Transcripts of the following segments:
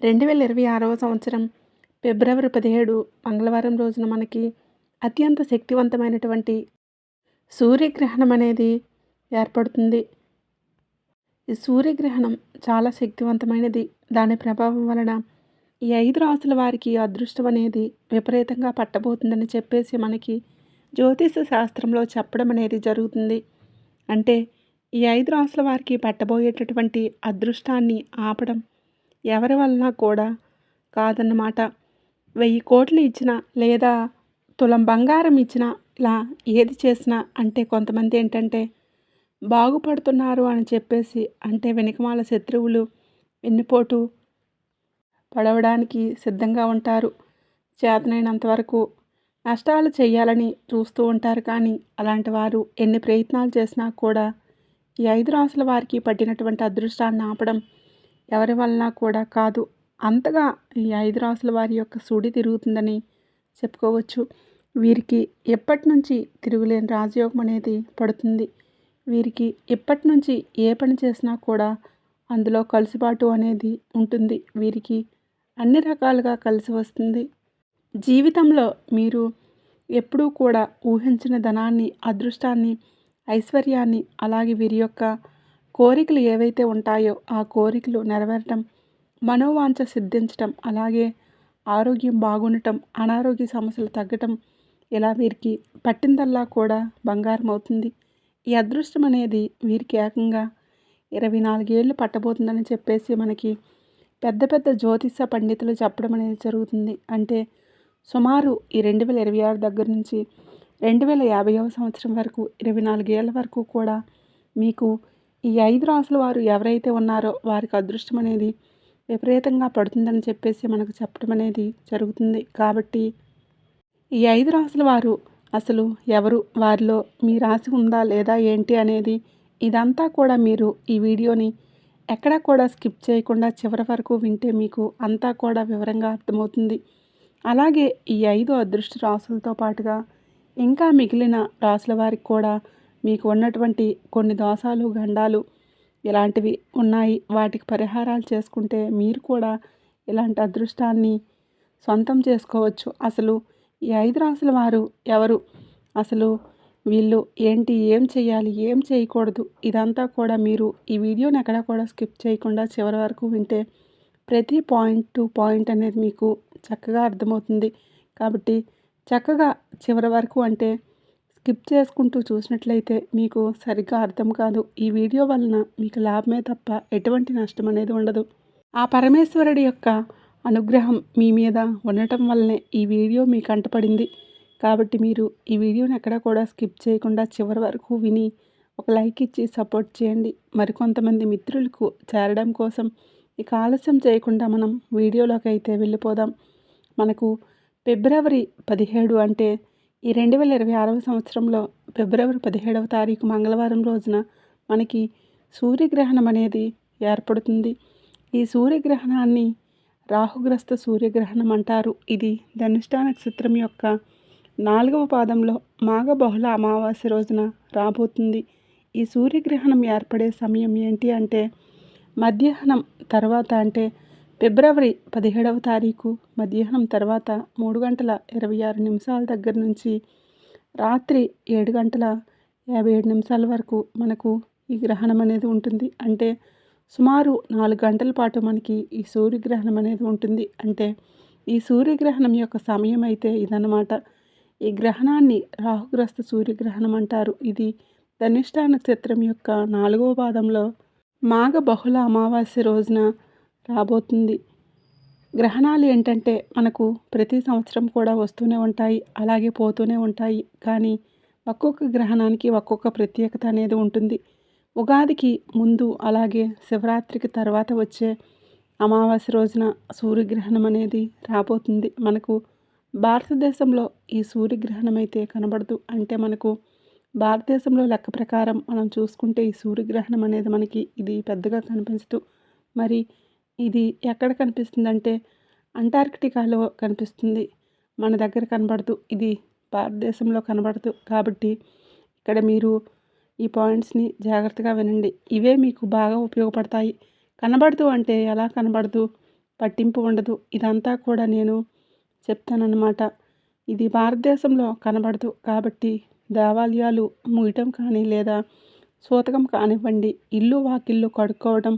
2026వ సంవత్సరం ఫిబ్రవరి 17 మంగళవారం రోజున మనకి అత్యంత శక్తివంతమైనటువంటి సూర్యగ్రహణం అనేది ఏర్పడుతుంది. ఈ సూర్యగ్రహణం చాలా శక్తివంతమైనది. దాని ప్రభావం వలన ఈ 5 రాసుల వారికి అదృష్టం అనేది విపరీతంగా పట్టబోతుందని చెప్పేసి మనకి జ్యోతిష శాస్త్రంలో చెప్పడం అనేది జరుగుతుంది. అంటే ఈ 5 రాసుల వారికి పట్టబోయేటటువంటి అదృష్టాన్ని ఆపడం ఎవరి వలన కూడా కాదన్నమాట. 1000 కోట్లు ఇచ్చినా లేదా తులం బంగారం ఇచ్చినా ఇలా ఏది చేసినా అంటే కొంతమంది ఏంటంటే బాగుపడుతున్నారు అని చెప్పేసి అంటే వెనకమాల శత్రువులు వెన్నుపోటు పడవడానికి సిద్ధంగా ఉంటారు. చేతనైనంత వరకు నష్టాలు చేయాలని చూస్తూ ఉంటారు. కానీ అలాంటి వారు ఎన్ని ప్రయత్నాలు చేసినా కూడా ఈ 5 రాసుల వారికి పట్టినటువంటి అదృష్టాన్ని ఆపడం ఎవరి వలన కూడా కాదు. అంతగా ఈ 5 రాసుల వారి యొక్క సుడి తిరుగుతుందని చెప్పుకోవచ్చు. వీరికి ఎప్పటి నుంచి తిరుగులేని రాజయోగం అనేది పడుతుంది. వీరికి ఇప్పటి నుంచి ఏ పని చేసినా కూడా అందులో కలుసుబాటు అనేది ఉంటుంది. వీరికి అన్ని రకాలుగా కలిసి వస్తుంది. జీవితంలో మీరు ఎప్పుడూ కూడా ఊహించిన ధనాన్ని, అదృష్టాన్ని, ఐశ్వర్యాన్ని అలాగే వీరి యొక్క కోరికలు ఏవైతే ఉంటాయో ఆ కోరికలు నెరవేరటం, మనోవాంఛ సిద్ధించటం, అలాగే ఆరోగ్యం బాగుండటం, అనారోగ్య సమస్యలు తగ్గటం ఇలా వీరికి పట్టిందల్లా కూడా బంగారం అవుతుంది. ఈ అదృష్టం అనేది వీరికి ఏకంగా 24 ఏళ్ళు పట్టబోతుందని చెప్పేసి మనకి పెద్ద పెద్ద జ్యోతిష పండితులు చెప్పడం అనేది జరుగుతుంది. అంటే సుమారు ఈ 2026 దగ్గర నుంచి 2050వ సంవత్సరం వరకు 24 ఏళ్ల వరకు కూడా మీకు ఈ 5 రాసుల వారు ఎవరైతే ఉన్నారో వారికి అదృష్టం అనేది విపరీతంగా పడుతుందని చెప్పేసి మనకు చెప్పడం అనేది జరుగుతుంది. కాబట్టి ఈ 5 రాసుల వారు అసలు ఎవరు, వారిలో మీ రాశి ఉందా లేదా ఏంటి అనేది ఇదంతా కూడా మీరు ఈ వీడియోని ఎక్కడా కూడా స్కిప్ చేయకుండా చివరి వరకు వింటే మీకు అంతా కూడా వివరంగా అర్థమవుతుంది. అలాగే ఈ 5 అదృష్ట రాసులతో పాటుగా ఇంకా మిగిలిన రాసుల వారికి కూడా మీకు ఉన్నటువంటి కొన్ని దోషాలు, గండాలు ఇలాంటివి ఉన్నాయి. వాటికి పరిహారాలు చేసుకుంటే మీరు కూడా ఇలాంటి అదృష్టాన్ని సొంతం చేసుకోవచ్చు. అసలు ఈ 5 రాసుల వారు ఎవరు, అసలు వీళ్ళు ఏంటి, ఏం చేయాలి, ఏం చేయకూడదు ఇదంతా కూడా మీరు ఈ వీడియోని ఎక్కడా కూడా స్కిప్ చేయకుండా చివరి వరకు వింటే ప్రతి పాయింట్ టు పాయింట్ అనేది మీకు చక్కగా అర్థమవుతుంది. కాబట్టి చక్కగా చివరి వరకు అంటే స్కిప్ చేసుకుంటూ చూసినట్లయితే మీకు సరిగ్గా అర్థం కాదు. ఈ వీడియో వలన మీకు లాభమే తప్ప ఎటువంటి నష్టం అనేది ఉండదు. ఆ పరమేశ్వరుడి యొక్క అనుగ్రహం మీ మీద ఉండటం వల్లనే ఈ వీడియో మీ కంటపడింది. కాబట్టి మీరు ఈ వీడియోని ఎక్కడా కూడా స్కిప్ చేయకుండా చివరి వరకు విని ఒక లైక్ ఇచ్చి సపోర్ట్ చేయండి. మరికొంతమంది మిత్రులకు చేరడం కోసం ఇక ఆలస్యం చేయకుండా మనం వీడియోలోకి అయితే వెళ్ళిపోదాం. మనకు ఫిబ్రవరి 17 అంటే ఈ 2026వ సంవత్సరంలో ఫిబ్రవరి 17వ తారీఖు మంగళవారం రోజున మనకి సూర్యగ్రహణం అనేది ఏర్పడుతుంది. ఈ సూర్యగ్రహణాన్ని రాహుగ్రస్త సూర్యగ్రహణం అంటారు. ఇది ధనిష్ఠా నక్షత్రం యొక్క 4వ పాదంలో మాఘ బహుళ అమావాస్య రోజున రాబోతుంది. ఈ సూర్యగ్రహణం ఏర్పడే సమయం ఏంటి అంటే మధ్యాహ్నం తర్వాత అంటే ఫిబ్రవరి 17వ తారీఖు మధ్యాహ్నం తర్వాత 3 గంటల 26 నిమిషాల దగ్గర నుంచి రాత్రి 7 గంటల 57 నిమిషాల వరకు మనకు ఈ గ్రహణం అనేది ఉంటుంది. అంటే సుమారు 4 గంటల పాటు మనకి ఈ సూర్యగ్రహణం అనేది ఉంటుంది. అంటే ఈ సూర్యగ్రహణం యొక్క సమయం అయితే ఇదన్నమాట. ఈ గ్రహణాన్ని రాహుగ్రస్త సూర్యగ్రహణం అంటారు. ఇది ధనిష్ఠా నక్షత్రం యొక్క 4వ పాదంలో మాఘ బహుళ అమావాస్య రోజున రాబోతుంది. గ్రహణాలు ఏంటంటే మనకు ప్రతి సంవత్సరం కూడా వస్తూనే ఉంటాయి, అలాగే పోతూనే ఉంటాయి. కానీ ఒక్కొక్క గ్రహణానికి ఒక్కొక్క ప్రత్యేకత అనేది ఉంటుంది. ఉగాదికి ముందు అలాగే శివరాత్రికి తర్వాత వచ్చే అమావాస్య రోజున సూర్యగ్రహణం అనేది రాబోతుంది. మనకు భారతదేశంలో ఈ సూర్యగ్రహణం అయితే కనబడదు. అంటే మనకు భారతదేశంలో లెక్క ప్రకారం మనం చూసుకుంటే ఈ సూర్యగ్రహణం అనేది మనకి ఇది పెద్దగా కనిపించదు. మరి ఇది ఎక్కడ కనిపిస్తుందంటే అంటార్కిటికాలో కనిపిస్తుంది. మన దగ్గర కనబడదు. ఇది భారతదేశంలో కనబడదు. కాబట్టి ఇక్కడ మీరు ఈ పాయింట్స్ని జాగ్రత్తగా వినండి. ఇవే మీకు బాగా ఉపయోగపడతాయి. కనబడదు అంటే ఎలా కనబడదు, పట్టింపు ఉండదు. ఇదంతా కూడా నేను చెప్తానన్నమాట. ఇది భారతదేశంలో కనబడదు కాబట్టి దేవాలయాలు ముయ్యటం కానీ లేదా సూతకం కానివ్వండి, ఇల్లు వాకిళ్ళు కడుక్కోవడం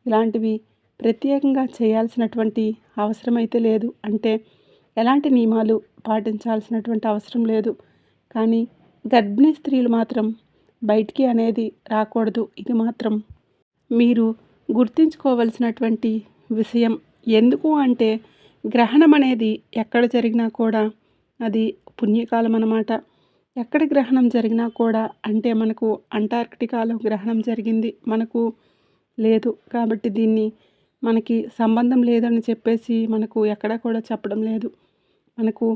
ఇలాంటివి ప్రత్యేకంగా చేయాల్సినటువంటి అవసరమైతే లేదు. అంటే ఎలాంటి నియమాలు పాటించాల్సినటువంటి అవసరం లేదు. కానీ గర్భిణీ స్త్రీలు మాత్రం బయటికి అనేది రాకూడదు. ఇది మాత్రం మీరు గుర్తుంచుకోవలసినటువంటి విషయం. ఎందుకు అంటే గ్రహణం అనేది ఎక్కడ జరిగినా కూడా అది పుణ్యకాలం అన్నమాట. ఎక్కడ గ్రహణం జరిగినా కూడా అంటే మనకు అంటార్క్టికాలో గ్రహణం జరిగింది, మనకు లేదు కాబట్టి దీన్ని మనకి సంబంధం లేదని చెప్పేసి మనకు ఎక్కడ కూడా చెప్పడం లేదు. మనకు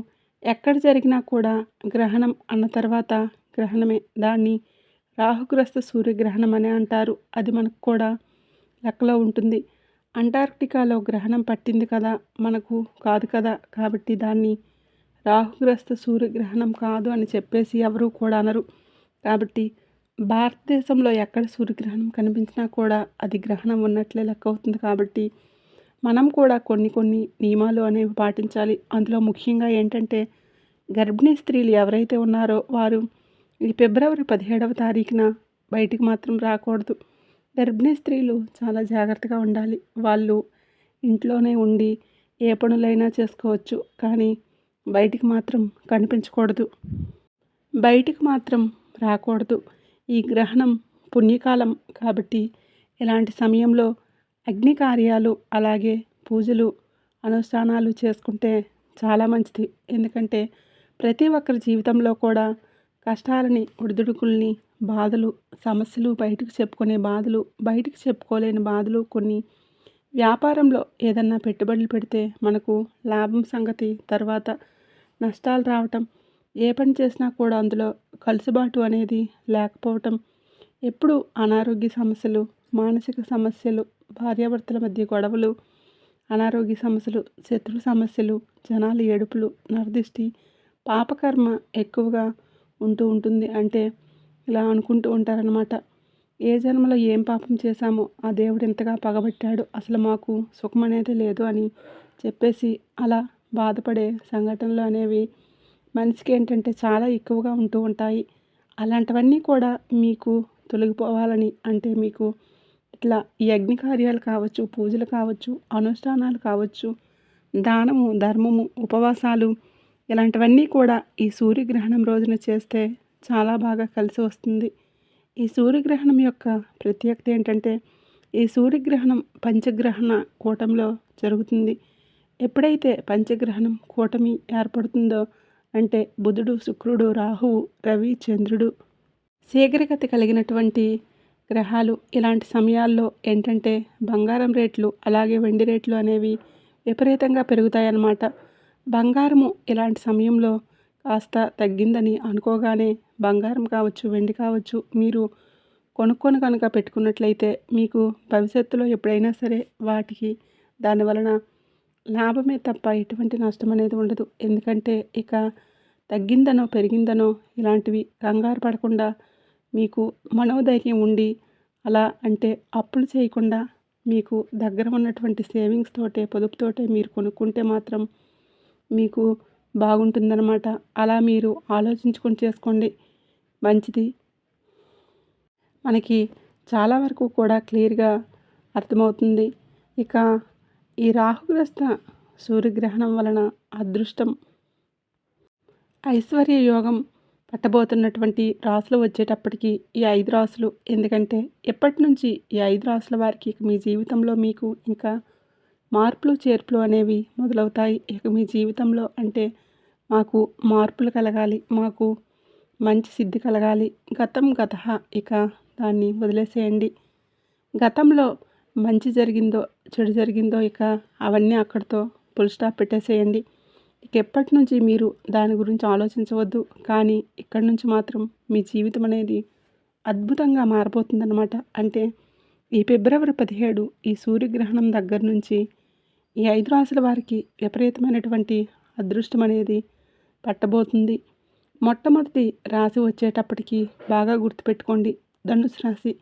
ఎక్కడ జరిగినా కూడా గ్రహణం అన్న తర్వాత గ్రహణమే. దాన్ని రాహుగ్రస్త సూర్యగ్రహణం అని అంటారు. అది మనకు కూడా లెక్కలో ఉంటుంది. అంటార్క్టికాలో గ్రహణం పట్టింది కదా, మనకు కాదు కదా, కాబట్టి దాన్ని రాహుగ్రస్త సూర్యగ్రహణం కాదు అని చెప్పేసి ఎవరు కూడా అనరు. కాబట్టి భారతదేశంలో ఎక్కడ సూర్యగ్రహణం కనిపించినా కూడా అది గ్రహణం ఉన్నట్లే లెక్క అవుతుంది. కాబట్టి మనం కూడా కొన్ని నియమాలు అనేవి పాటించాలి. అందులో ముఖ్యంగా ఏంటంటే గర్భిణీ స్త్రీలు ఎవరైతే ఉన్నారో వారు ఈ ఫిబ్రవరి 17వ తారీఖున బయటికి మాత్రం రాకూడదు. గర్భిణీ స్త్రీలు చాలా జాగ్రత్తగా ఉండాలి. వాళ్ళు ఇంట్లోనే ఉండి ఏ పనులైనా చేసుకోవచ్చు, కానీ బయటికి మాత్రం కనిపించకూడదు, బయటికి మాత్రం రాకూడదు. ఈ గ్రహణం పుణ్యకాలం కాబట్టి ఇలాంటి సమయంలో అగ్ని కార్యాలు అలాగే పూజలు అనుష్ఠానాలు చేసుకుంటే చాలా మంచిది. ఎందుకంటే ప్రతి ఒక్కరి జీవితంలో కూడా కష్టాలని, ఒడిదుడుకుల్ని, బాధలు, సమస్యలు, బయటకు చెప్పుకునే బాధలు, బయటకు చెప్పుకోలేని బాధలు, కొన్ని వ్యాపారంలో ఏదన్నా పెట్టుబడులు పెడితే మనకు లాభం సంగతి, తర్వాత నష్టాలు రావటం, ఏ పని చేసినా కూడా అందులో కలుసుబాటు అనేది లేకపోవటం, ఎప్పుడు అనారోగ్య సమస్యలు, మానసిక సమస్యలు, భార్యాభర్తల మధ్య గొడవలు, అనారోగ్య సమస్యలు, శత్రు సమస్యలు, జనాల ఏడుపులు, నరదిష్టి, పాపకర్మ ఎక్కువగా ఉంటుంది. అంటే ఇలా అనుకుంటూ ఉంటారనమాట. ఏ జన్మలో ఏం పాపం చేశామో ఆ దేవుడు ఎంతగా పగబట్టాడు, అసలు మాకు సుఖం అనేది లేదు అని చెప్పేసి అలా బాధపడే సంఘటనలు అనేవి మనిషికి ఏంటంటే చాలా ఎక్కువగా ఉంటూ ఉంటాయి. అలాంటివన్నీ కూడా మీకు తొలగిపోవాలని, అంటే మీకు ఇట్లా ఈ అగ్ని కార్యాలు కావచ్చు, పూజలు కావచ్చు, అనుష్ఠానాలు కావచ్చు, దానము, ధర్మము, ఉపవాసాలు ఇలాంటివన్నీ కూడా ఈ సూర్యగ్రహణం రోజున చేస్తే చాలా బాగా కలిసి వస్తుంది. ఈ సూర్యగ్రహణం యొక్క ప్రత్యేకత ఏంటంటే ఈ సూర్యగ్రహణం పంచగ్రహణ కూటంలో జరుగుతుంది. ఎప్పుడైతే పంచగ్రహణం కూటమి ఏర్పడుతుందో అంటే బుధుడు, శుక్రుడు, రాహువు, రవి, చంద్రుడు శీఘ్రగతి కలిగినటువంటి గ్రహాలు ఇలాంటి సమయాల్లో ఏంటంటే బంగారం రేట్లు అలాగే వెండి రేట్లు అనేవి విపరీతంగా పెరుగుతాయన్నమాట. బంగారము ఇలాంటి సమయంలో కాస్త తగ్గిందని అనుకోగానే బంగారం కావచ్చు, వెండి కావచ్చు, మీరు కొనుక్కొని కనుక పెట్టుకున్నట్లయితే మీకు భవిష్యత్తులో ఎప్పుడైనా సరే వాటికి దానివలన లాభమే తప్ప ఎటువంటి నష్టం అనేది ఉండదు. ఎందుకంటే ఇక తగ్గిందనో పెరిగిందనో ఇలాంటివి కంగారు పడకుండా మీకు మనోధైర్యం ఉండి అలా అంటే అప్పులు చేయకుండా మీకు దగ్గర ఉన్నటువంటి సేవింగ్స్ తోటే, పొదుపుతోటే మీరు కొనుక్కుంటే మాత్రం మీకు బాగుంటుందన్నమాట. అలా మీరు ఆలోచించుకొని చేసుకోండి, మంచిది. మనకి చాలా వరకు కూడా క్లియర్గా అర్థమవుతుంది. ఇక ఈ రాహుగ్రస్త సూర్యగ్రహణం వలన అదృష్టం, ఐశ్వర్య యోగం పట్టబోతున్నటువంటి రాసులు వచ్చేటప్పటికి ఈ 5 రాసులు, ఎందుకంటే ఎప్పటి నుంచి ఈ 5 రాసుల వారికి మీ జీవితంలో మీకు ఇంకా మార్పులు చేర్పులు అనేవి మొదలవుతాయి. ఇక మీ జీవితంలో అంటే మాకు మార్పులు కలగాలి, మాకు మంచి సిద్ధి కలగాలి. గతం గతః, ఇక దాన్ని వదిలేసేయండి. గతంలో మంచి జరిగిందో చెడు జరిగిందో ఇక అవన్నీ అక్కడితో ఫుల్ స్టాప్ పెట్టేసేయండి. ఇక ఎప్పటి నుంచి మీరు దాని గురించి ఆలోచించవద్దు. కానీ ఇక్కడి నుంచి మాత్రం మీ జీవితం అనేది అద్భుతంగా మారబోతుందన్నమాట. అంటే ఈ ఫిబ్రవరి 17 ఈ సూర్యగ్రహణం దగ్గర నుంచి ఈ 5 రాసుల వారికి విపరీతమైనటువంటి అదృష్టం అనేది పట్టబోతుంది. మొట్టమొదటి రాశి వచ్చేటప్పటికి బాగా గుర్తుపెట్టుకోండి, ధనుసు రాశి.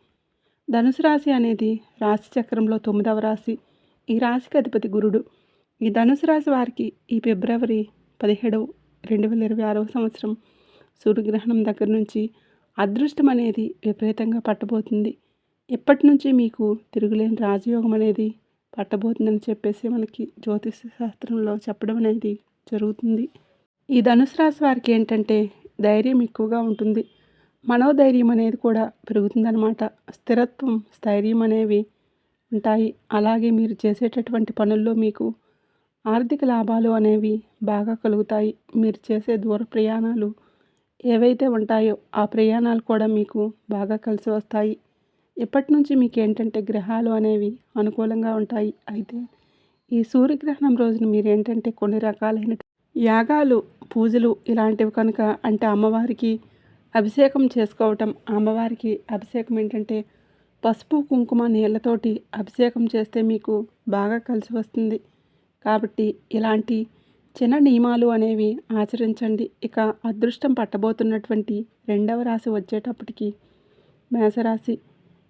ధనుసు రాశి అనేది రాశి చక్రంలో 9వ రాశి. ఈ రాశికి అధిపతి గురుడు. ఈ ధనుసు రాశి వారికి ఈ ఫిబ్రవరి 17, 2026 సంవత్సరం సూర్యగ్రహణం దగ్గర నుంచి అదృష్టం అనేది విపరీతంగా పట్టబోతుంది. ఇప్పటి నుంచి మీకు తిరుగులేని రాజయోగం అనేది పట్టబోతుందని చెప్పేసి మనకి జ్యోతిష శాస్త్రంలో చెప్పడం అనేది జరుగుతుంది. ఈ ధనుసు రాశి వారికి ఏంటంటే ధైర్యం ఎక్కువగా ఉంటుంది. మనోధైర్యం అనేది కూడా పెరుగుతుందన్నమాట. స్థిరత్వం, స్థైర్యం అనేవి ఉంటాయి. అలాగే మీరు చేసేటటువంటి పనుల్లో మీకు ఆర్థిక లాభాలు అనేవి బాగా కలుగుతాయి. మీరు చేసే దూర ప్రయాణాలు ఏవైతే ఉంటాయో ఆ ప్రయాణాలు కూడా మీకు బాగా కలిసి వస్తాయి. ఇప్పటి నుంచి మీకు ఏంటంటే గ్రహాలు అనేవి అనుకూలంగా ఉంటాయి. అయితే ఈ సూర్యగ్రహణం రోజున మీరేంటంటే కొన్ని రకాలైన యాగాలు, పూజలు ఇలాంటివి కనుక అంటే అమ్మవారికి అభిషేకం చేసుకోవటం. అమ్మవారికి అభిషేకం ఏంటంటే పసుపు, కుంకుమ, నీళ్ళతోటి అభిషేకం చేస్తే మీకు బాగా కలిసి వస్తుంది. కాబట్టి ఇలాంటి చిన్న నియమాలు అనేవి ఆచరించండి. ఇక అదృష్టం పట్టబోతున్నటువంటి రెండవ రాశి వచ్చేటప్పటికి మేషరాశి.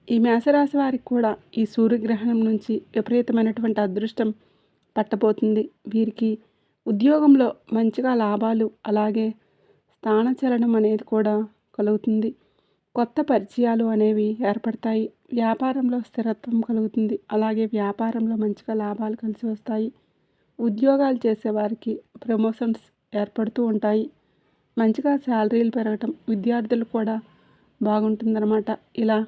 ఈ మేషరాశి వారికి కూడా ఈ సూర్యగ్రహణం నుంచి విపరీతమైనటువంటి అదృష్టం పట్టబోతుంది. వీరికి ఉద్యోగంలో మంచిగా లాభాలు, అలాగే స్థానచలనం అనేది కూడా కలుగుతుంది. కొత్త పరిచయాలు అనేవి ఏర్పడతాయి. వ్యాపారంలో స్థిరత్వం కలుగుతుంది. అలాగే వ్యాపారంలో మంచిగా లాభాలు కలిసి వస్తాయి. ఉద్యోగాలు చేసేవారికి ప్రమోషన్స్ ఏర్పడుతూ ఉంటాయి. మంచిగా శాలరీలు పెరగటం, విద్యార్థులు కూడా బాగుంటుందన్నమాట. ఇలా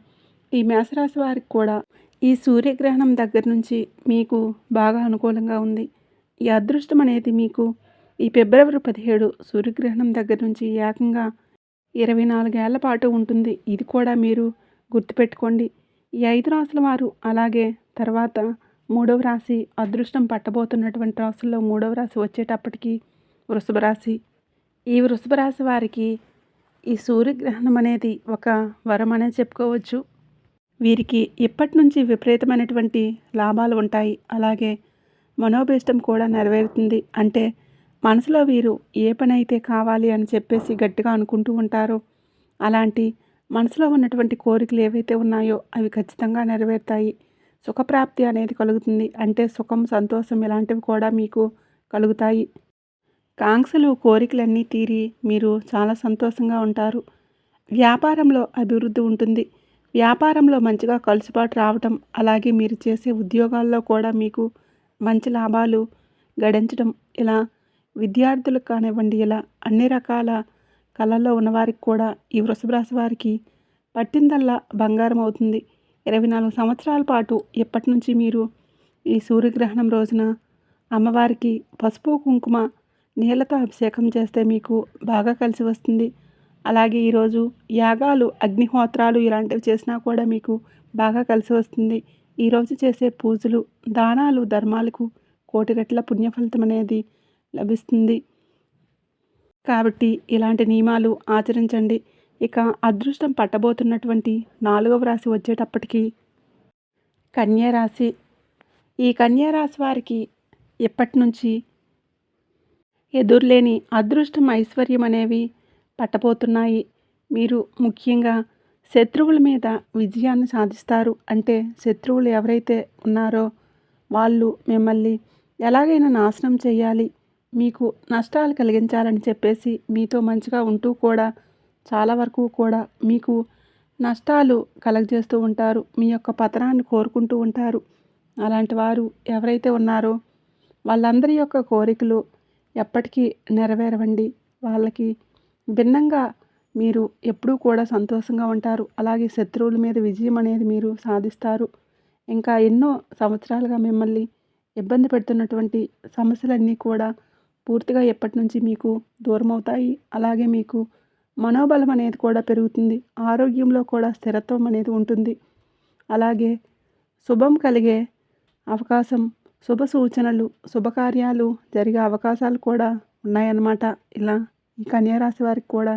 ఈ మేషరాశి వారికి కూడా ఈ సూర్యగ్రహణం దగ్గర నుంచి మీకు బాగా అనుకూలంగా ఉంది. ఈ అదృష్టం అనేది మీకు ఈ ఫిబ్రవరి 17 సూర్యగ్రహణం దగ్గర నుంచి ఏకంగా 24 ఏళ్ల పాటు ఉంటుంది. ఇది కూడా మీరు గుర్తుపెట్టుకోండి. ఈ 5 రాసుల వారు, అలాగే తర్వాత 3వ రాశి, అదృష్టం పట్టబోతున్నటువంటి రాసుల్లో 3వ రాశి వచ్చేటప్పటికి వృషభ రాశి. ఈ వృషభ రాశి వారికి ఈ సూర్యగ్రహణం అనేది ఒక వరం అనే చెప్పుకోవచ్చు. వీరికి ఇప్పటి నుంచి విపరీతమైనటువంటి లాభాలు ఉంటాయి. అలాగే మనోభీష్టం కూడా నెరవేరుతుంది. అంటే మనసులో వీరు ఏ పని అయితే కావాలి అని చెప్పేసి గట్టిగా అనుకుంటూ ఉంటారో అలాంటి మనసులో ఉన్నటువంటి కోరికలు ఏవైతే ఉన్నాయో అవి ఖచ్చితంగా నెరవేరుతాయి. సుఖప్రాప్తి అనేది కలుగుతుంది. అంటే సుఖం, సంతోషం ఇలాంటివి కూడా మీకు కలుగుతాయి. కాంక్షలు, కోరికలన్నీ తీరి మీరు చాలా సంతోషంగా ఉంటారు. వ్యాపారంలో అభివృద్ధి ఉంటుంది. వ్యాపారంలో మంచిగా కలుసుబాటు రావటం, అలాగే మీరు చేసే ఉద్యోగాల్లో కూడా మీకు మంచి లాభాలు గడించడం, ఇలా విద్యార్థులకు కానివ్వండి, ఇలా అన్ని రకాల కళల్లో ఉన్నవారికి కూడా ఈ వృషభ రాశి వారికి పట్టిందల్లా బంగారం అవుతుంది. 24 సంవత్సరాల పాటు ఇప్పటి నుంచి మీరు ఈ సూర్యగ్రహణం రోజున అమ్మవారికి పసుపు, కుంకుమ, నీళ్ళతో అభిషేకం చేస్తే మీకు బాగా కలిసి వస్తుంది. అలాగే ఈరోజు యాగాలు, అగ్నిహోత్రాలు ఇలాంటివి చేసినా కూడా మీకు బాగా కలిసి వస్తుంది. ఈరోజు చేసే పూజలు, దానాలు, ధర్మాలకు కోటి రెట్ల పుణ్యఫలితం అనేది లభిస్తుంది. కాబట్టి ఇలాంటి నియమాలు ఆచరించండి. ఇక అదృష్టం పట్టబోతున్నటువంటి 4వ రాశి వచ్చేటప్పటికి కన్యా రాశి. ఈ కన్యా రాశి వారికి ఇప్పటి నుంచి ఎదురులేని అదృష్టం, ఐశ్వర్యం అనేవి పట్టబోతున్నాయి. మీరు ముఖ్యంగా శత్రువుల మీద విజయాన్ని సాధిస్తారు. అంటే శత్రువులు ఎవరైతే ఉన్నారో వాళ్ళు మిమ్మల్ని ఎలాగైనా నాశనం చేయాలి, మీకు నష్టాలు కలిగించాలని చెప్పేసి మీతో మంచిగా ఉంటూ కూడా చాలా వరకు కూడా మీకు నష్టాలు కలగజేస్తూ ఉంటారు. మీ యొక్క పతనాన్ని కోరుకుంటూ ఉంటారు. అలాంటి వారు ఎవరైతే ఉన్నారో వాళ్ళందరి యొక్క కోరికలు ఎప్పటికీ నెరవేరవండి. వాళ్ళకి భిన్నంగా మీరు ఎప్పుడూ కూడా సంతోషంగా ఉంటారు. అలాగే శత్రువుల మీద విజయం అనేది మీరు సాధిస్తారు. ఇంకా ఎన్నో సంవత్సరాలుగా మిమ్మల్ని ఇబ్బంది పెడుతున్నటువంటి సమస్యలన్నీ కూడా పూర్తిగా ఎప్పటి నుంచి మీకు దూరమవుతాయి. అలాగే మీకు మనోబలం అనేది కూడా పెరుగుతుంది. ఆరోగ్యంలో కూడా స్థిరత్వం అనేది ఉంటుంది. అలాగే శుభం కలిగే అవకాశం, శుభ సూచనలు, శుభకార్యాలు జరిగే అవకాశాలు కూడా ఉన్నాయన్నమాట. ఇలా ఈ కన్యా రాశి వారికి కూడా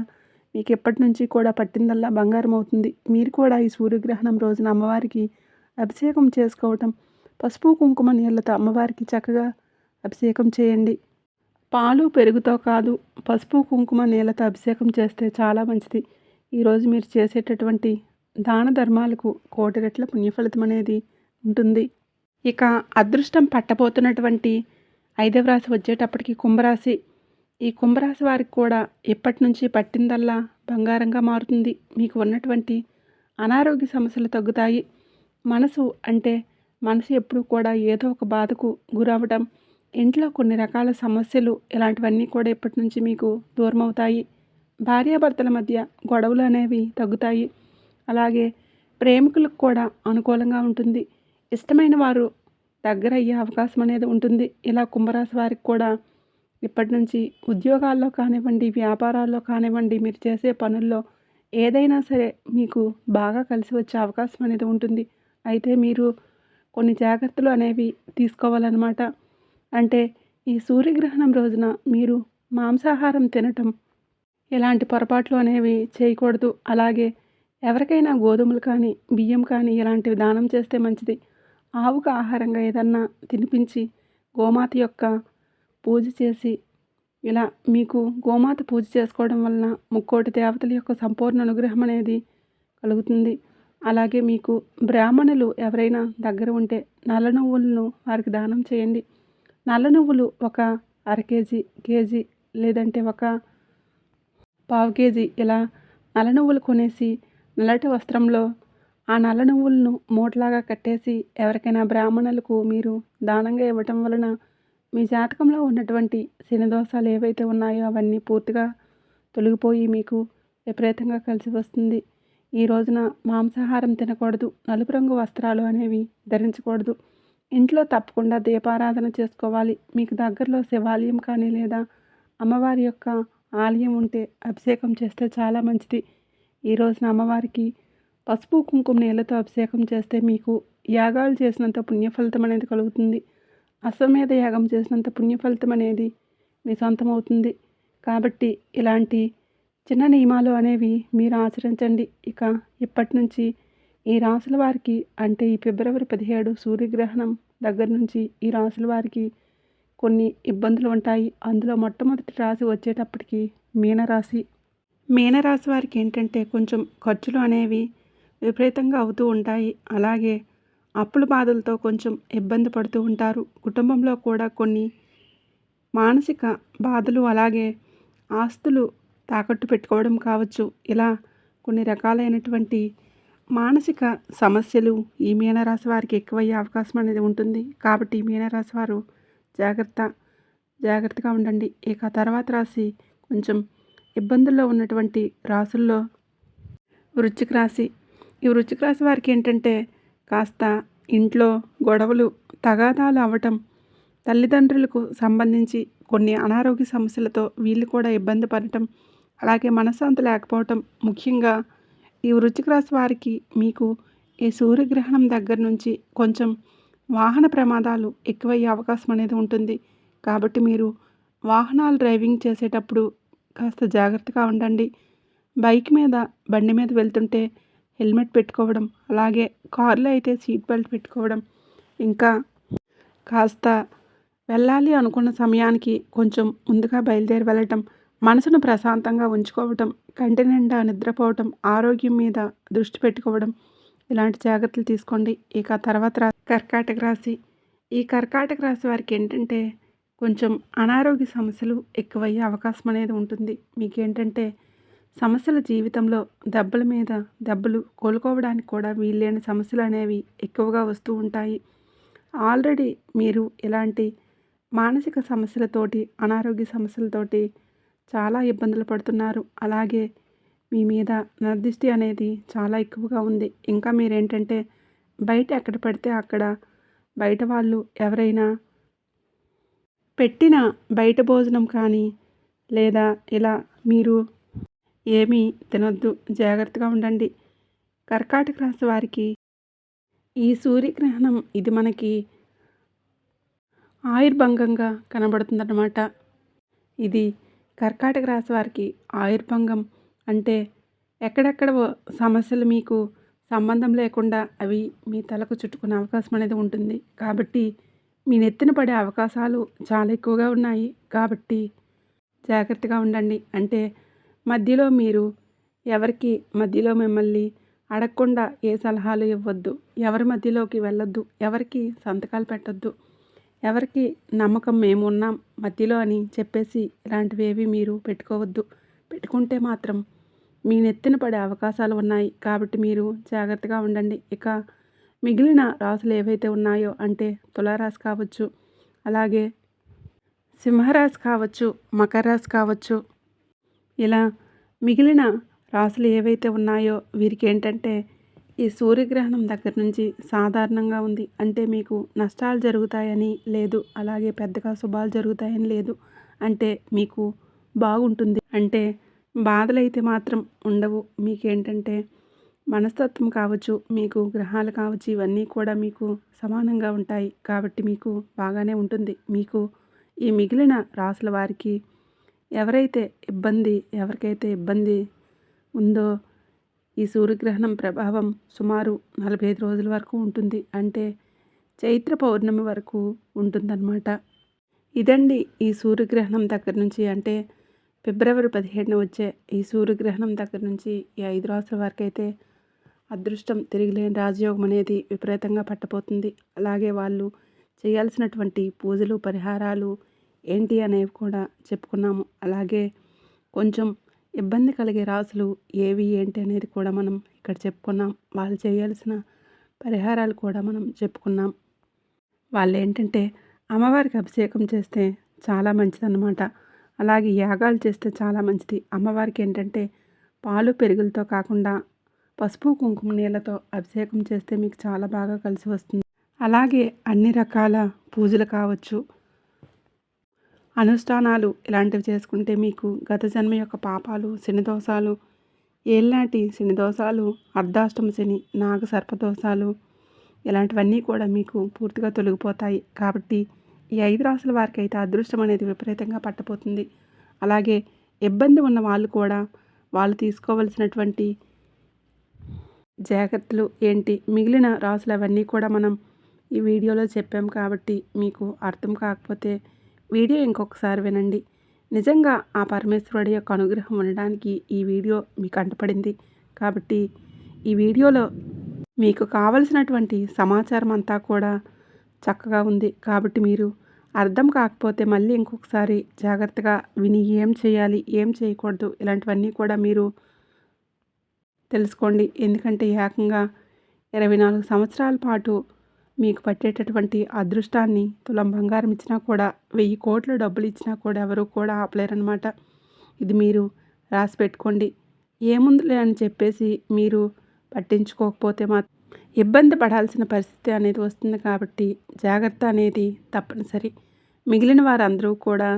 మీకు ఎప్పటి నుంచి కూడా పట్టిందల్లా బంగారం అవుతుంది. మీరు కూడా ఈ సూర్యగ్రహణం రోజున అమ్మవారికి అభిషేకం చేసుకోవటం, పసుపు, కుంకుమ, నీళ్ళతో అమ్మవారికి చక్కగా అభిషేకం చేయండి. పాలు, పెరుగుతో కాదు, పసుపు, కుంకుమ, నీళ్ళతో అభిషేకం చేస్తే చాలా మంచిది. ఈరోజు మీరు చేసేటటువంటి దాన ధర్మాలకు కోటి రెట్ల పుణ్యఫలితం అనేది ఉంటుంది. ఇక అదృష్టం పట్టబోతున్నటువంటి 5వ రాశి వచ్చేటప్పటికి కుంభరాశి. ఈ కుంభరాశి వారికి కూడా ఇప్పటి నుంచి పట్టిందల్లా బంగారంగా మారుతుంది. మీకు ఉన్నటువంటి అనారోగ్య సమస్యలు తగ్గుతాయి. మనసు అంటే మనసు ఎప్పుడూ కూడా ఏదో ఒక బాధకు గురవ్వడం, ఇంట్లో కొన్ని రకాల సమస్యలు ఇలాంటివన్నీ కూడా ఇప్పటి నుంచి మీకు దూరమవుతాయి. భార్యాభర్తల మధ్య గొడవలు అనేవి తగ్గుతాయి. అలాగే ప్రేమికులకు కూడా అనుకూలంగా ఉంటుంది. ఇష్టమైన వారు దగ్గరయ్యే అవకాశం అనేది ఉంటుంది. ఇలా కుంభరాశి వారికి కూడా ఇప్పటి నుంచి ఉద్యోగాల్లో కానివ్వండి, వ్యాపారాల్లో కానివ్వండి, మీరు చేసే పనుల్లో ఏదైనా సరే మీకు బాగా కలిసి వచ్చే అవకాశం అనేది ఉంటుంది. అయితే మీరు కొన్ని జాగ్రత్తలు అనేవి తీసుకోవాలన్నమాట. అంటే ఈ సూర్యగ్రహణం రోజున మీరు మాంసాహారం తినటం, ఇలాంటి పొరపాట్లు అనేవి చేయకూడదు. అలాగే ఎవరికైనా గోధుమలు కానీ, బియ్యం కానీ ఇలాంటివి దానం చేస్తే మంచిది. ఆవుకు ఆహారంగా ఏదన్నా తినిపించి గోమాత యొక్క పూజ చేసి, ఇలా మీకు గోమాత పూజ చేసుకోవడం వలన ముక్కోటి దేవతల యొక్క సంపూర్ణ అనుగ్రహం అనేది కలుగుతుంది. అలాగే మీకు బ్రాహ్మణులు ఎవరైనా దగ్గర ఉంటే నల్ల నువ్వులను వారికి దానం చేయండి. నల్ల నువ్వులు ఒక అర కేజీ, కేజీ లేదంటే ఒక పావు కేజీ ఇలా నల్ల నువ్వులు కొనేసి నల్లటి వస్త్రంలో ఆ నల్ల నువ్వులను మూటలాగా కట్టేసి ఎవరికైనా బ్రాహ్మణులకు మీరు దానంగా ఇవ్వటం వలన మీ జాతకంలో ఉన్నటువంటి శని దోషాలు ఏవైతే ఉన్నాయో అవన్నీ పూర్తిగా తొలగిపోయి మీకు విపరీతంగా కలిసి వస్తుంది. ఈ రోజున మాంసాహారం తినకూడదు. నలుపు రంగు వస్త్రాలు అనేవి ధరించకూడదు. ఇంట్లో తప్పకుండా దీపారాధన చేసుకోవాలి. మీకు దగ్గరలో శివాలయం కానీ లేదా అమ్మవారి యొక్క ఆలయం ఉంటే అభిషేకం చేస్తే చాలా మంచిది. ఈ రోజున అమ్మవారికి పసుపు కుంకుమ నీళ్ళతో అభిషేకం చేస్తే మీకు యాగాలు చేసినంత పుణ్యఫలితం అనేది కలుగుతుంది. అశ్వమేధ యాగం చేసినంత పుణ్యఫలితం అనేది మీ సొంతమవుతుంది. కాబట్టి ఇలాంటి చిన్న నియమాలు అనేవి మీరు ఆచరించండి. ఇక ఇప్పటి నుంచి ఈ రాసుల వారికి అంటే ఈ ఫిబ్రవరి 17 సూర్యగ్రహణం దగ్గర నుంచి ఈ రాసుల వారికి కొన్ని ఇబ్బందులు ఉంటాయి. అందులో మొట్టమొదటి రాశి వచ్చేటప్పటికి మీనరాశి. మీనరాశి వారికి ఏంటంటే కొంచెం ఖర్చులు అనేవి విపరీతంగా అవుతూ ఉంటాయి. అలాగే అప్పుల బాధలతో కొంచెం ఇబ్బంది పడుతూ ఉంటారు. కుటుంబంలో కూడా కొన్ని మానసిక బాధలు అలాగే ఆస్తులు తాకట్టు పెట్టుకోవడం కావచ్చు. ఇలా కొన్ని రకాలైనటువంటి మానసిక సమస్యలు ఈ మీనరాశి వారికి ఎక్కువయ్యే అవకాశం అనేది ఉంటుంది. కాబట్టి ఈ మీనరాశి వారు జాగ్రత్తగా ఉండండి. ఇక తర్వాత రాశి కొంచెం ఇబ్బందుల్లో ఉన్నటువంటి రాసుల్లో వృశ్చిక రాశి. ఈ వృశ్చిక రాశి వారికి ఏంటంటే కాస్త ఇంట్లో గొడవలు, తగాదాలు అవ్వటం, తల్లిదండ్రులకు సంబంధించి కొన్ని అనారోగ్య సమస్యలతో వీళ్ళు కూడా ఇబ్బంది పడటం, అలాగే మనశ్శాంతి లేకపోవటం. ముఖ్యంగా ఈ వృశ్చిక రాశి వారికి మీకు ఈ సూర్యగ్రహణం దగ్గర నుంచి కొంచెం వాహన ప్రమాదాలు ఎక్కువయ్యే అవకాశం అనేది ఉంటుంది. కాబట్టి మీరు వాహనాలు డ్రైవింగ్ చేసేటప్పుడు కాస్త జాగ్రత్తగా ఉండండి. బండి మీద వెళ్తుంటే హెల్మెట్ పెట్టుకోవడం, అలాగే కారులో అయితే సీట్ బెల్ట్ పెట్టుకోవడం, ఇంకా కాస్త వెళ్ళాలి అనుకున్న సమయానికి కొంచెం ముందుగా బయలుదేరి వెళ్ళటం, మనసును ప్రశాంతంగా ఉంచుకోవటం, కంటి నిండా నిద్రపోవటం, ఆరోగ్యం మీద దృష్టి పెట్టుకోవడం, ఇలాంటి జాగ్రత్తలు తీసుకోండి. ఇక తర్వాత కర్కాటక రాశి. ఈ కర్కాటక రాశి వారికి ఏంటంటే కొంచెం అనారోగ్య సమస్యలు ఎక్కువయ్యే అవకాశం అనేది ఉంటుంది. మీకేంటంటే సమస్యల జీవితంలో దెబ్బల మీద దెబ్బలు, కోలుకోవడానికి కూడా వీల్లేని సమస్యలు అనేవి ఎక్కువగా వస్తూ ఉంటాయి. ఆల్రెడీ మీరు ఇలాంటి మానసిక సమస్యలతోటి, అనారోగ్య సమస్యలతోటి చాలా ఇబ్బందులు పడుతున్నారు. అలాగే మీ మీద నరదిష్టి అనేది చాలా ఎక్కువగా ఉంది. ఇంకా మీరేంటంటే బయట ఎక్కడ పడితే అక్కడ బయట వాళ్ళు ఎవరైనా పెట్టిన బయట భోజనం కానీ లేదా ఇలా మీరు ఏమీ తినొద్దు. జాగ్రత్తగా ఉండండి. కర్కాటక రాశి వారికి ఈ సూర్యగ్రహణం ఇది మనకి ఆయుర్భంగంగా కనబడుతుందన్నమాట. ఇది కర్కాటక రాశి వారికి ఆయుర్భంగం అంటే ఎక్కడెక్కడ సమస్యలు మీకు సంబంధం లేకుండా అవి మీ తలకు చుట్టుకునే అవకాశం అనేది ఉంటుంది. కాబట్టి మీ నెత్తిన పడే అవకాశాలు చాలా ఎక్కువగా ఉన్నాయి. కాబట్టి జాగ్రత్తగా ఉండండి. అంటే మధ్యలో మీరు ఎవరికి మధ్యలో మిమ్మల్ని అడగకుండా ఏ సలహాలు ఇవ్వద్దు, ఎవరి మధ్యలోకి వెళ్ళొద్దు, ఎవరికి సంతకాలు పెట్టొద్దు, ఎవరికి నమ్మకం మేమున్నాం మధ్యలో అని చెప్పేసి ఇలాంటివేవి మీరు పెట్టుకోవద్దు. పెట్టుకుంటే మాత్రం మీ నెత్తిన పడే అవకాశాలు ఉన్నాయి. కాబట్టి మీరు జాగ్రత్తగా ఉండండి. ఇక మిగిలిన రాసులు ఏవైతే ఉన్నాయో అంటే తులారాశి కావచ్చు, అలాగే సింహరాశి కావచ్చు, మకర రాశి కావచ్చు, ఇలా మిగిలిన రాశులు ఏవైతే ఉన్నాయో వీరికి ఏంటంటే ఈ సూర్యగ్రహణం దగ్గర నుంచి సాధారణంగా ఉంది. అంటే మీకు నష్టాలు జరుగుతాయని లేదు, అలాగే పెద్దగా శుభాలు జరుగుతాయని లేదు. అంటే మీకు బాగుంటుంది. అంటే బాధలైతే మాత్రం ఉండవు. మీకేంటంటే మనస్తత్వం కావచ్చు, మీకు గ్రహాలు కావచ్చు, ఇవన్నీ కూడా మీకు సమానంగా ఉంటాయి. కాబట్టి మీకు బాగానే ఉంటుంది. మీకు ఈ మిగిలిన రాసుల వారికి ఎవరికైతే ఇబ్బంది ఉందో ఈ సూర్యగ్రహణం ప్రభావం సుమారు 45 రోజుల వరకు ఉంటుంది. అంటే చైత్ర పౌర్ణమి వరకు ఉంటుందన్నమాట. ఇదండి ఈ సూర్యగ్రహణం దగ్గర నుంచి, అంటే ఫిబ్రవరి 17న వచ్చే ఈ సూర్యగ్రహణం దగ్గర నుంచి ఈ 5 రాసుల వరకు అయితే అదృష్టం, తిరిగిలేని రాజయోగం అనేది విపరీతంగా పట్టబోతుంది. అలాగే వాళ్ళు చేయాల్సినటువంటి పూజలు, పరిహారాలు ఏంటి అనేవి కూడా చెప్పుకున్నాము. అలాగే కొంచెం ఇబ్బంది కలిగే రాసులు ఏవి ఏంటి అనేది కూడా మనం ఇక్కడ చెప్పుకున్నాం. వాళ్ళు చేయాల్సిన పరిహారాలు కూడా మనం చెప్పుకున్నాం. వాళ్ళు ఏంటంటే అమ్మవారికి అభిషేకం చేస్తే చాలా మంచిదన్నమాట. అలాగే యాగాలు చేస్తే చాలా మంచిది. అమ్మవారికి ఏంటంటే పాలు పెరుగులతో కాకుండా పసుపు కుంకుమ నీళ్ళతో అభిషేకం చేస్తే మీకు చాలా బాగా కలిసి వస్తుంది. అలాగే అన్ని రకాల పూజలు కావచ్చు, అనుష్ఠానాలు ఇలాంటివి చేసుకుంటే మీకు గత జన్మ యొక్క పాపాలు, శని దోషాలు, ఏళ్ళనాటి శని దోషాలు, అర్ధాష్టమ శని, నాగ సర్పదోషాలు ఇలాంటివన్నీ కూడా మీకు పూర్తిగా తొలగిపోతాయి. కాబట్టి ఈ 5 రాసుల వారికి అయితే అదృష్టం అనేది విపరీతంగా పట్టబోతుంది. అలాగే ఇబ్బంది ఉన్న వాళ్ళు కూడా వాళ్ళు తీసుకోవలసినటువంటి జాగ్రత్తలు ఏంటి, మిగిలిన రాసులు అవన్నీ కూడా మనం ఈ వీడియోలో చెప్పాం. కాబట్టి మీకు అర్థం కాకపోతే వీడియో ఇంకొకసారి వినండి. నిజంగా ఆ పరమేశ్వరుడి యొక్క అనుగ్రహం ఉండడానికి ఈ వీడియో మీకు అంటపడింది. కాబట్టి ఈ వీడియోలో మీకు కావలసినటువంటి సమాచారం అంతా కూడా చక్కగా ఉంది. కాబట్టి మీరు అర్థం కాకపోతే మళ్ళీ ఇంకొకసారి జాగ్రత్తగా విని ఏం చేయాలి, ఏం చేయకూడదు ఇలాంటివన్నీ కూడా మీరు తెలుసుకోండి. ఎందుకంటే ఏకంగా 24 సంవత్సరాల పాటు మీకు పట్టేటటువంటి అదృష్టాన్ని తులం బంగారం ఇచ్చినా కూడా 1000 కోట్ల డబ్బులు ఇచ్చినా కూడా ఎవరు కూడా ఆపలేరనమాట. ఇది మీరు రాసి పెట్టుకోండి. ఏముందిలే అని చెప్పేసి మీరు పట్టించుకోకపోతే మాత్రం ఇబ్బంది పడాల్సిన పరిస్థితి అనేది వస్తుంది. కాబట్టి జాగ్రత్త అనేది తప్పనిసరి. మిగిలిన వారందరూ కూడా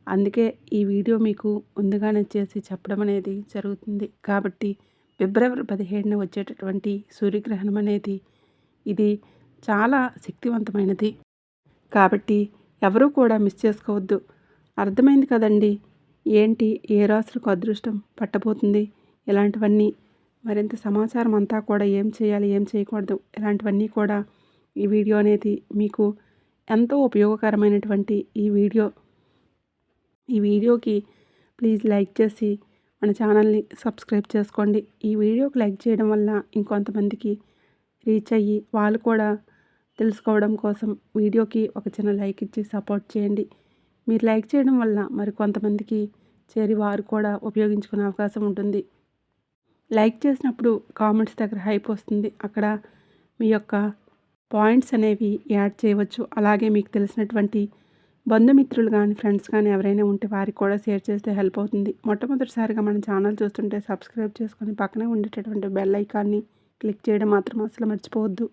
అందుకే ఈ వీడియో మీకు ముందుగానే చేసి చెప్పడం అనేది జరుగుతుంది. కాబట్టి ఫిబ్రవరి 17న వచ్చేటటువంటి సూర్యగ్రహణం అనేది ఇది చాలా శక్తివంతమైనది. కాబట్టి ఎవరూ కూడా మిస్ చేసుకోవద్దు. అర్థమైంది కదండి ఏంటి ఏ రాశులకు అదృష్టం పట్టబోతుంది, ఇలాంటివన్నీ మరింత సమాచారం అంతా కూడా ఏం చేయాలి, ఏం చేయకూడదు ఇలాంటివన్నీ కూడా ఈ వీడియో అనేది మీకు ఎంతో ఉపయోగకరమైనటువంటి ఈ వీడియోకి ప్లీజ్ లైక్ చేసి మన ఛానల్ని సబ్స్క్రైబ్ చేసుకోండి. ఈ వీడియోకి లైక్ చేయడం వల్ల ఇంకొంతమందికి రీచ్ అయ్యి వాళ్ళు కూడా తెలుసుకోవడం కోసం వీడియోకి ఒక చిన్న లైక్ ఇచ్చి సపోర్ట్ చేయండి. మీరు లైక్ చేయడం వల్ల మరికొంతమందికి చేరి వారు కూడా ఉపయోగించుకునే అవకాశం ఉంటుంది. లైక్ చేసినప్పుడు కామెంట్స్ దగ్గర హైప్ వస్తుంది. అక్కడ మీ యొక్క పాయింట్స్ అనేవి యాడ్ చేయవచ్చు. అలాగే మీకు తెలిసినటువంటి బంధుమిత్రులు కానీ ఫ్రెండ్స్ కానీ ఎవరైనా ఉంటే వారికి కూడా షేర్ చేస్తే హెల్ప్ అవుతుంది. మొట్టమొదటిసారిగా మన ఛానల్ చూస్తుంటే సబ్స్క్రైబ్ చేసుకొని పక్కనే ఉండేటటువంటి బెల్ ఐకాన్ని క్లిక్ చేయడం మాత్రం అసలు మర్చిపోవద్దు.